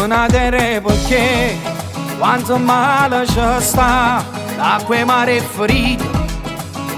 Mânadere perché quanto male ci sta, l'acqua mare ferita,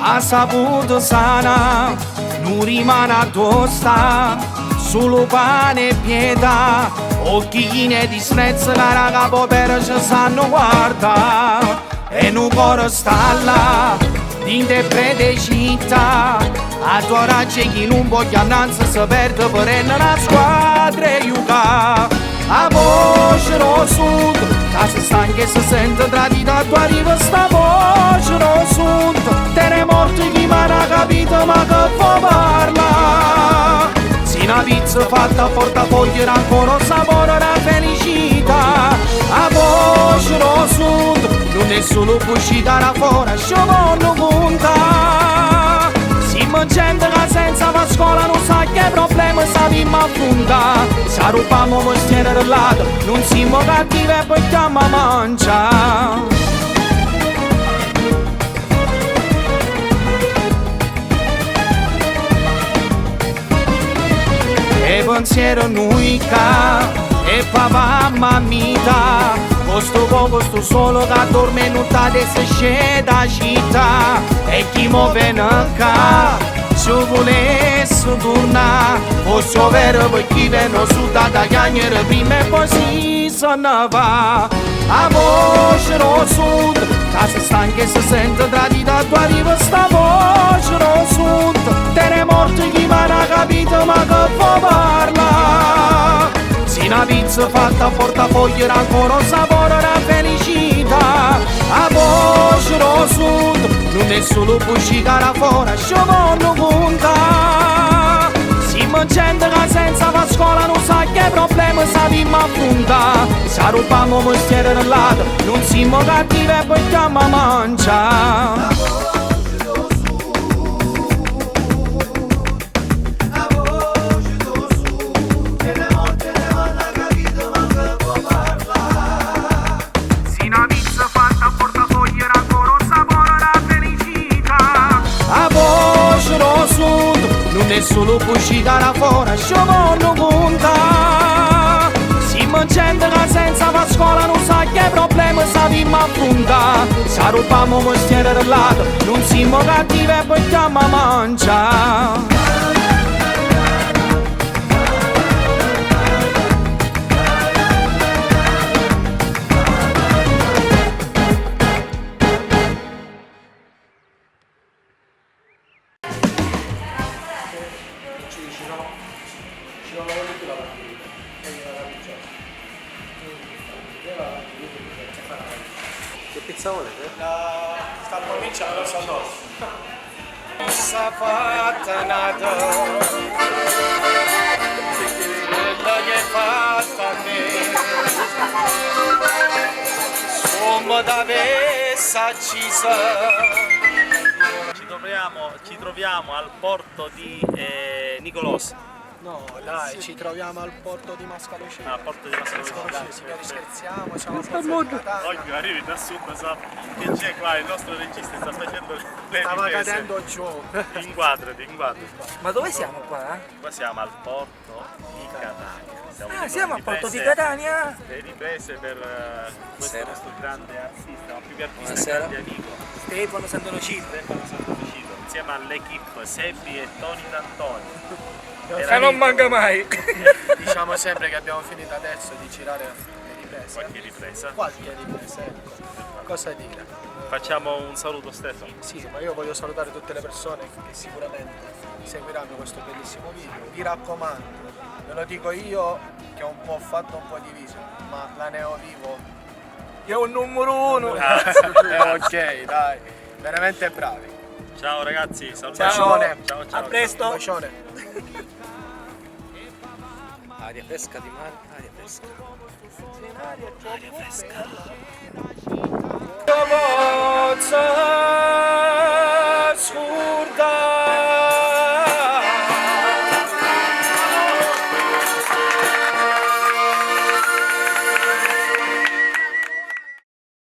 ha saputo sana, non rimane addossa, solo pane e pietà, occhine di snezza che la capo per ci sanno guarda, e un cuore sta là, dinte prede città, a tua raggia chi non voglia annanzi si perde per una squadra e giocare. A voce lo sud, casa stanca e si sente tradita, a tua riva sta voce lo sud, te ne morti chi mi ha capito ma che può parla. Se una pizza fatta a portafoglio era ancora un sapore da felicità. A voce lo sud, non è solo uscita da fuori, ci voglio contare. Siamo gente che senza la scuola non sa che problemi sappiamo affrontare. Se rubiamo mestiere del lato, non siamo cattivi e poi stiamo a mangiare. E pensiero noi e papà mammita, questo poco sto solo che dorme notte e si scende da città. E chi muove qua, se volesse tornare, fosse vero per chi viene su da cagnere prima e poi se ne va. A voce lo sud, casa stanca e si sente tradita, a tua riva sta voce lo sud, te ne morti chi mi ha capito ma che può parla. Se una pizza fatta a portafoglio era ancora un sapore da felicità. A voce lo sud, non è solo uscita da fuori, ci voglio contare. Siamo gente che senza la scuola non sa che problemi sappiamo affrontare. Se rubiamo mestiere del lato, non siamo cattivi e poi stiamo a mangiare. Non è solo uscita da fuori, ci voglio contare. Siamo gente che senza la scuola non sa che problemi sappiamo affrontare. Se rubiamo mestiere del lato, non siamo cattivi e poi stiamo a mangiare. Che pizza volete? Sta cominciando il sandoro. Sa fatta nata, quella che è fatta a me, somma da vessa accisa. Ci troviamo al porto di Nicolos. No, dai, ci troviamo al porto di Mascaloceno. Al porto di Mascaloceno. Dai, signori, scherziamo, siamo a Oggi arrivi da sud, sa che c'è qua, il nostro regista sta facendo le Stava riprese. cadendo giù. Inquadrati. Ma dove siamo qua? Qua siamo al porto di Catania. Siamo al porto di Catania? Le riprese per questo grande artista, ma più che artista, Buonasera. grande amico. Stefano Sant'Onofrio. Stefano Sant'Onofrio, insieme all'equipe Seppi e Tony D'Antoni. E non manca mai. Diciamo sempre che abbiamo finito adesso di girare le riprese. Qualche ripresa. Qualche ripresa, ecco. Cosa dire? Facciamo un saluto Stefano. Sì, ma io voglio salutare tutte le persone che sicuramente seguiranno questo bellissimo video. Vi raccomando, ve lo dico io che ho fatto un po' diviso, ma la Neo Vivo È un numero uno. ok, dai, veramente bravi. Ciao ragazzi, salutiamo. Ciao. A presto. Un bacione. Aria fresca di mare, aria fresca. Aria fresca.